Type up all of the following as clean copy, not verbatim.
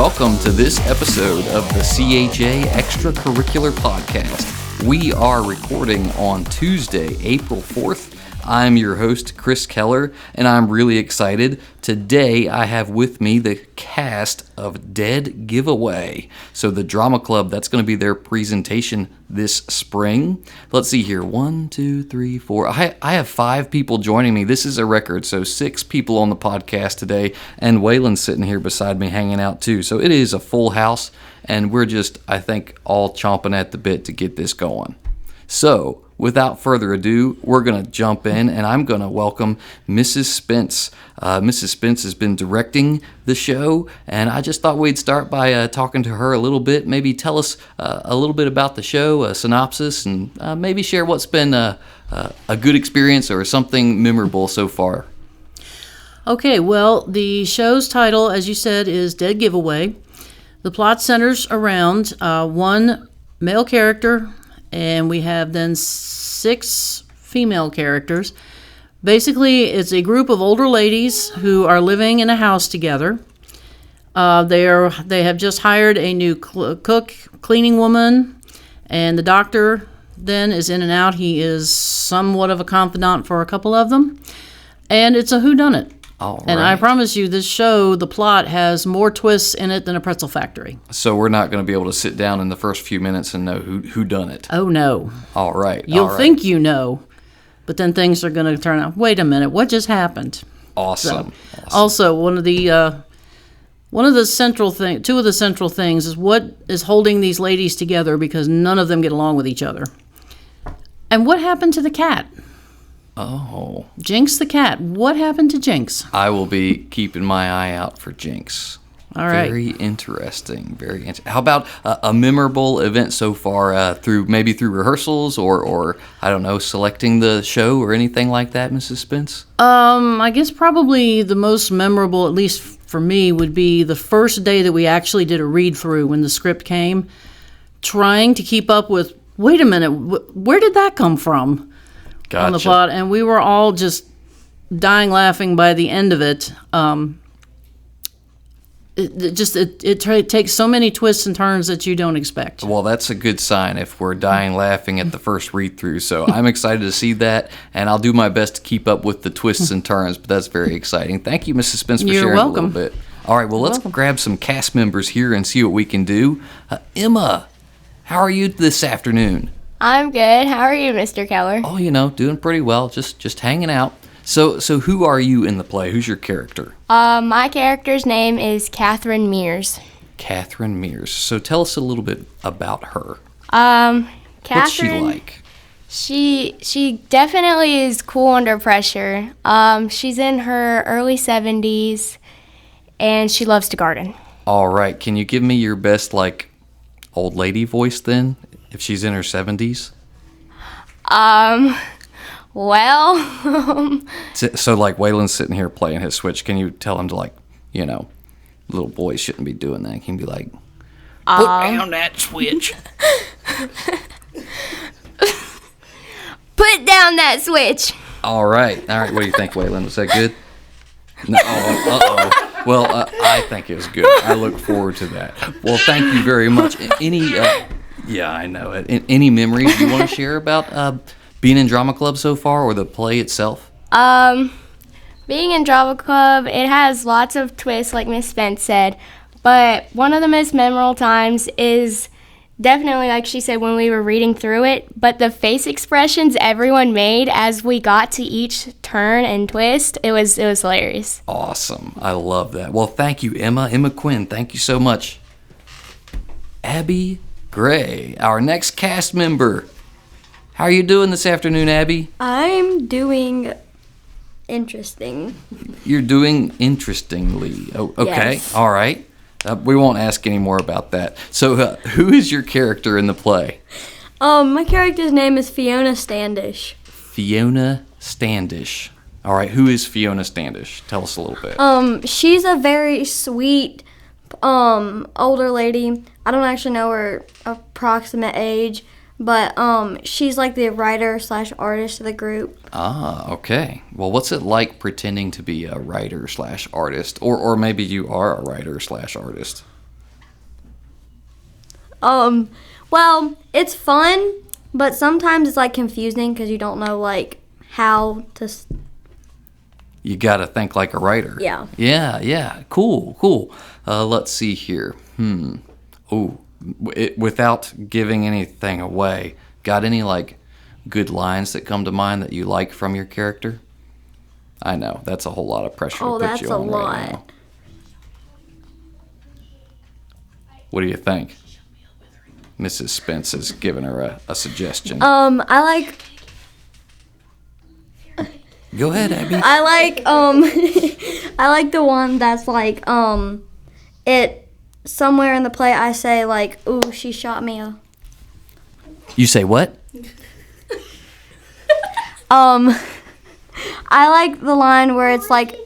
welcome to this episode of the CHA Extracurricular Podcast. We are recording on Tuesday, April 4th. I'm your host, Chris Keller, and I'm really excited. Today, I have with me the cast of Dead Giveaway. So the drama club, that's going to be their presentation this spring. Let's see here. 1, 2, 3, 4. I have 5 people joining me. This is a record. So 6 people on the podcast today, and Waylon's sitting here beside me hanging out too. So it is a full house, and we're just, I think, all chomping at the bit to get this going. So, without further ado, we're going to jump in, and I'm going to welcome Mrs. Spence. Mrs. Spence has been directing the show, and I just thought we'd start by talking to her a little bit, maybe tell us a little bit about the show, a synopsis, and maybe share what's been a good experience or something memorable so far. Okay, well, the show's title, as you said, is Dead Giveaway. The plot centers around one male character, and we have then 6 female characters. Basically, it's a group of older ladies who are living in a house together. They have just hired a new cook, cleaning woman, and the doctor then is in and out. He is somewhat of a confidant for a couple of them, and it's a whodunit. All right. And I promise you, this show, the plot, has more twists in it than a pretzel factory. So we're not going to be able to sit down in the first few minutes and know who done it. Oh, no. All right. You'll think you know, but then things are going to turn out, wait a minute, what just happened? Awesome. Also, two of the central things is what is holding these ladies together, because none of them get along with each other. And what happened to the cat? Oh. Jinx the cat. What happened to Jinx? I will be keeping my eye out for Jinx. All right. Very interesting. How about a memorable event so far through rehearsals or I don't know, selecting the show or anything like that, Mrs. Spence? I guess probably the most memorable, at least for me, would be the first day that we actually did a read-through when the script came, trying to keep up with, wait a minute, where did that come from? Gotcha. On the plot, and we were all just dying laughing by the end of it. It takes so many twists and turns that you don't expect. Well, that's a good sign if we're dying laughing at the first read-through. So I'm excited to see that, and I'll do my best to keep up with the twists and turns, but that's very exciting. Thank you, Mrs. Spence, for sharing a little bit. All right, well, let's grab some cast members here and see what we can do. Emma, how are you this afternoon? I'm good. How are you, Mr. Keller? Oh, doing pretty well. Just hanging out. So who are you in the play? Who's your character? My character's name is Catherine Mears. Catherine Mears. So tell us a little bit about her. Catherine. What's she like? She definitely is cool under pressure. She's in her early 70s, and she loves to garden. All right. Can you give me your best, old lady voice then, if she's in her 70s? Well... So, Waylon's sitting here playing his Switch. Can you tell him to, little boys shouldn't be doing that? Can you be like, put down that Switch? Put down that Switch! All right. What do you think, Waylon? Was that good? No. Uh-oh. Well, I think it was good. I look forward to that. Well, thank you very much. Yeah, I know it. Any memories you want to share about being in drama club so far, or the play itself? Being in drama club, it has lots of twists, like Miss Spence said. But one of the most memorable times is definitely, like she said, when we were reading through it. But the face expressions everyone made as we got to each turn and twist, it was hilarious. Awesome. I love that. Well, thank you, Emma. Emma Quinn, thank you so much. Abby Gray, our next cast member. How are you doing this afternoon, Abby? I'm doing interesting. You're doing interestingly. Oh, okay. Yes. All right. We won't ask any more about that. So, who is your character in the play? My character's name is Fiona Standish. Fiona Standish. All right. Who is Fiona Standish? Tell us a little bit. She's a very sweet, older lady. I don't actually know her approximate age, but she's like the writer/artist of the group. Ah, okay. Well, what's it like pretending to be a writer/artist, or maybe you are a writer/artist? Well, it's fun, but sometimes it's like confusing because you don't know like how to. You got to think like a writer. Yeah. Yeah. Cool. Let's see here. Without giving anything away, got any like good lines that come to mind that you like from your character? I know that's a whole lot of pressure to put you on right now. What do you think? Mrs. Spence has given her a suggestion. I like. Go ahead, Abby. I like I like the one that's like it somewhere in the play I say like, ooh, she shot me a. You say what? I like the line where it's like,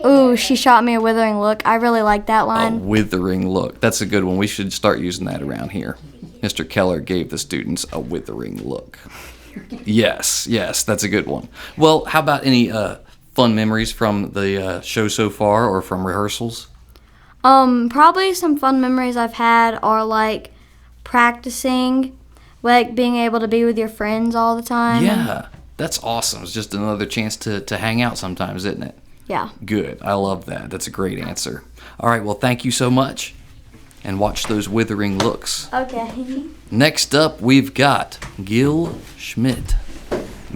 ooh, she shot me a withering look. I really like that A line. withering look. That's a good one. We should start using that around here. Mr. Keller gave the students a withering look. Yes, that's a good one. Well, how about any fun memories from the show so far or from rehearsals? Probably some fun memories I've had are like practicing, like being able to be with your friends all the time. Yeah, that's awesome. It's just another chance to hang out sometimes, isn't it? Yeah. Good. I love that. That's a great answer. All right, well, thank you so much. And watch those withering looks. Okay. Next up, we've got Gil Schmidt.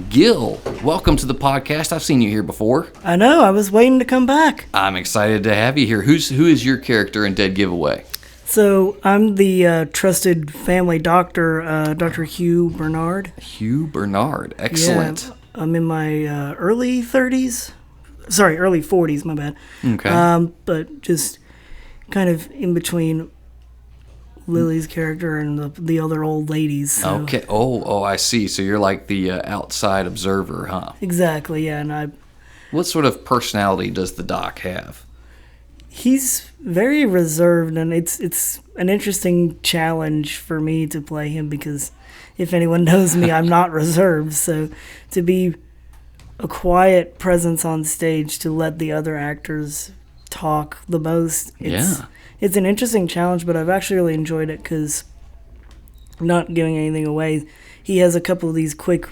Gil, welcome to the podcast. I've seen you here before. I know. I was waiting to come back. I'm excited to have you here. Who is your character in Dead Giveaway? So I'm the trusted family doctor, Dr. Hugh Bernard. Hugh Bernard. Excellent. Yeah, I'm in my early 30s. Sorry, early 40s, my bad. Okay. But just kind of in between Lily's character and the other old ladies. So. Okay. Oh, I see. So you're like the outside observer, huh? Exactly, yeah. And What sort of personality does the doc have? he's very reserved, and it's an interesting challenge for me to play him because if anyone knows me, I'm not reserved. So to be a quiet presence on stage, to let the other actors talk the most, it's an interesting challenge, but I've actually really enjoyed it because, not giving anything away, he has a couple of these quick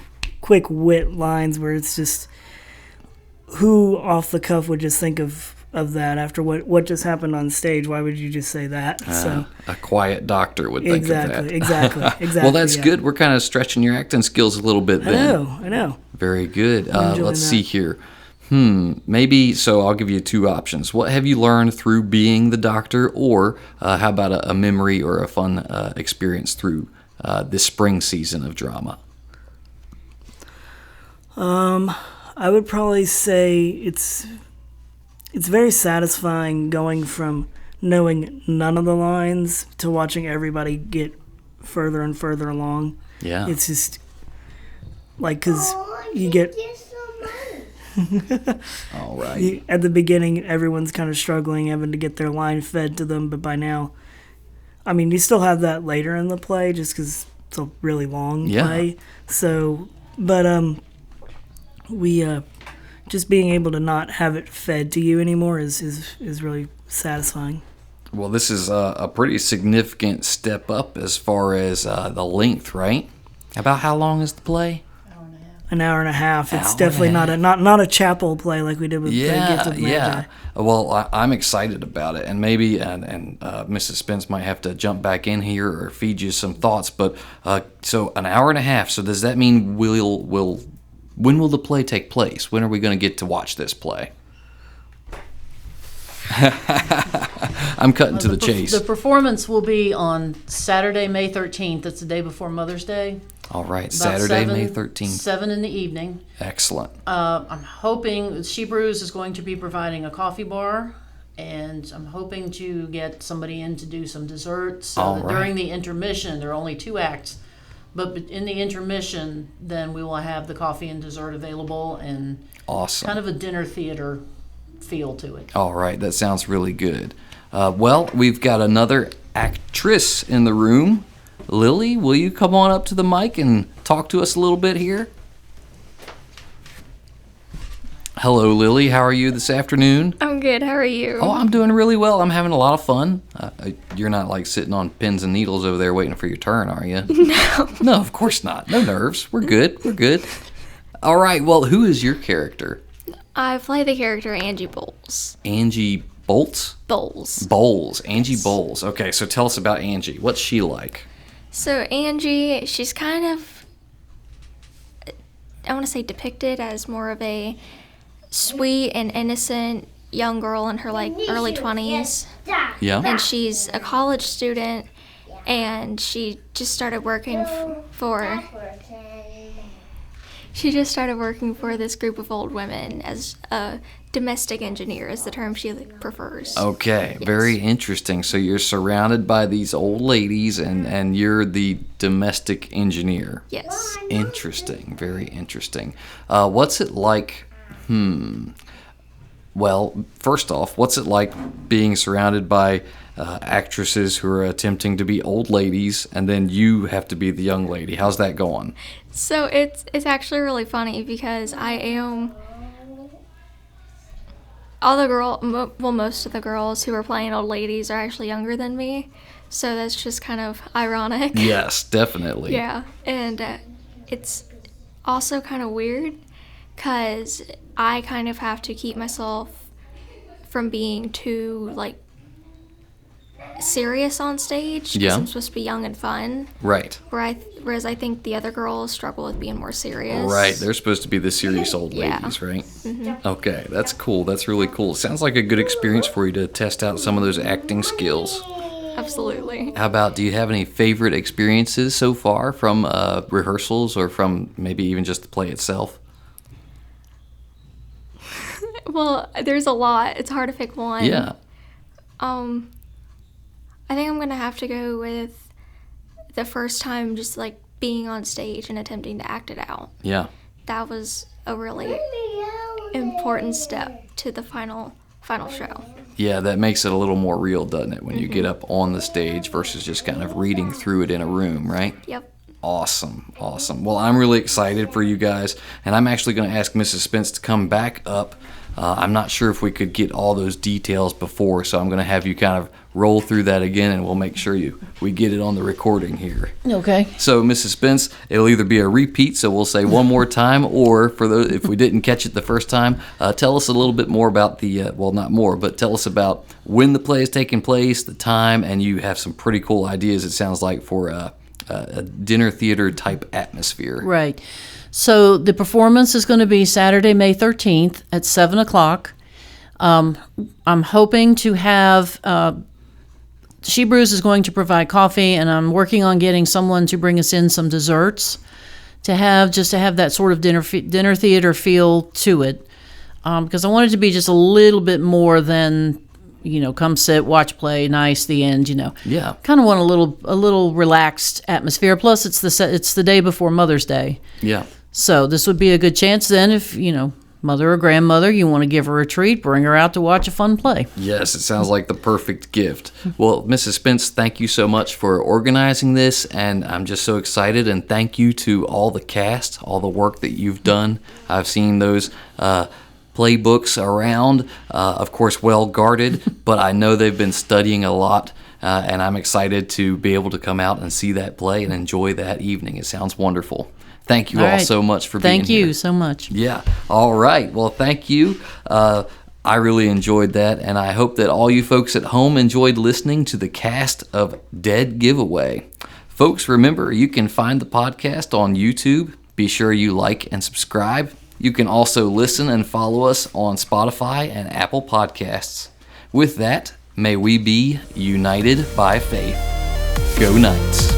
wit lines where it's just, who off the cuff would just think of that after what just happened on stage? Why would you just say that? So A quiet doctor would think of that. Exactly. Well, that's good. We're kind of stretching your acting skills a little bit then. I know. Very good. Let's that. see here. Maybe, so I'll give you two options. What have you learned through being the doctor, or how about a memory or a fun experience through this spring season of drama? I would probably say it's very satisfying going from knowing none of the lines to watching everybody get further and further along. Yeah. It's just like, because you get All right. at the beginning, everyone's kind of struggling, having to get their line fed to them, but by now, I mean, you still have that later in the play just because it's a really long play. So, but we just being able to not have it fed to you anymore is really satisfying. Well, this is a pretty significant step up as far as the length, right? About how long is the play? An hour and a half. It's Hour definitely and a not a chapel play like we did with the Gift of Magi. Yeah. Well, I'm excited about it, and maybe Mrs. Spence might have to jump back in here or feed you some thoughts. But so an hour and a half. So does that mean when will the play take place? When are we going to get to watch this play? I'm cutting to the chase. The performance will be on Saturday, May 13th. That's the day before Mother's Day. All right, About Saturday, May 13th. 7 in the evening. Excellent. I'm hoping She Brews is going to be providing a coffee bar, and I'm hoping to get somebody in to do some desserts. So All that right. during the intermission, there are only 2 acts, but in the intermission, then we will have the coffee and dessert available, and Awesome. kind of a dinner theater feel to it. All right, that sounds really good. Well, we've got another actress in the room. Lily, will you come on up to the mic and talk to us a little bit here? Hello, Lily. How are you this afternoon? I'm good. How are you? Oh, I'm doing really well. I'm having a lot of fun. You're not like sitting on pins and needles over there waiting for your turn, are you? No. No, of course not. No nerves. We're good. We're good. All right. Well, who is your character? I play the character Angie Bowles. Angie Bolts? Bowles. Bowles. Angie Bowles. Okay, so tell us about Angie. What's she like? So Angie, she's kind of, I want to say depicted as more of a sweet and innocent young girl in her like early 20s. Yeah. And she's a college student, and she just started working for this group of old women as a domestic engineer is the term she prefers. Okay, Yes. very interesting. So you're surrounded by these old ladies, and you're the domestic engineer. Yes. Interesting, very interesting. What's it like? Well, first off, what's it like being surrounded by actresses who are attempting to be old ladies, and then you have to be the young lady? How's that going? So it's actually really funny because I am most of the girls who are playing old ladies are actually younger than me, so that's just kind of ironic. Yes, definitely. Yeah, and it's also kind of weird because I kind of have to keep myself from being too like serious on stage because Yeah. I'm supposed to be young and fun. Right. Whereas I think the other girls struggle with being more serious. Right. They're supposed to be the serious old Yeah. ladies, right? Okay, that's cool. That's really cool. Sounds like a good experience for you to test out some of those acting skills. Absolutely. How about, do you have any favorite experiences so far from rehearsals or from maybe even just the play itself? Well, there's a lot. It's hard to pick one. Yeah. I think I'm gonna have to go with the first time just like being on stage and attempting to act it out. Yeah. That was a really important step to the final show. Yeah, that makes it a little more real, doesn't it, when you get up on the stage versus just kind of reading through it in a room, right? Yep. Awesome, awesome. Well, I'm really excited for you guys, and I'm actually going to ask Mrs. Spence to come back up. I'm not sure if we could get all those details before, so I'm going to have you kind of roll through that again, and we'll make sure we get it on the recording here. Okay. So, Mrs. Spence, it'll either be a repeat, so we'll say one more time, or for those if we didn't catch it the first time, tell us a little bit more about the well, not more, but tell us about when the play is taking place, the time, and you have some pretty cool ideas. It sounds like for a dinner theater type atmosphere. Right. So the performance is going to be Saturday, May 13th at 7 o'clock. I'm hoping to have, She Brews is going to provide coffee, and I'm working on getting someone to bring us in some desserts to have that sort of dinner theater feel to it. Because I want it to be just a little bit more than, come sit, watch play, nice, the end, Yeah. Kind of want a little relaxed atmosphere. Plus, it's the day before Mother's Day. Yeah. So this would be a good chance then if, mother or grandmother, you want to give her a treat, bring her out to watch a fun play. Yes, it sounds like the perfect gift. Well, Mrs. Spence, thank you so much for organizing this, and I'm just so excited, and thank you to all the cast, all the work that you've done. I've seen those playbooks around, of course, well guarded, but I know they've been studying a lot, and I'm excited to be able to come out and see that play and enjoy that evening. It sounds wonderful. Thank you all right. so much for being here. Thank you so much. Yeah. All right. Well, thank you. I really enjoyed that, and I hope that all you folks at home enjoyed listening to the cast of Dead Giveaway. Folks, remember, you can find the podcast on YouTube. Be sure you like and subscribe. You can also listen and follow us on Spotify and Apple Podcasts. With that, may we be united by faith. Go Knights.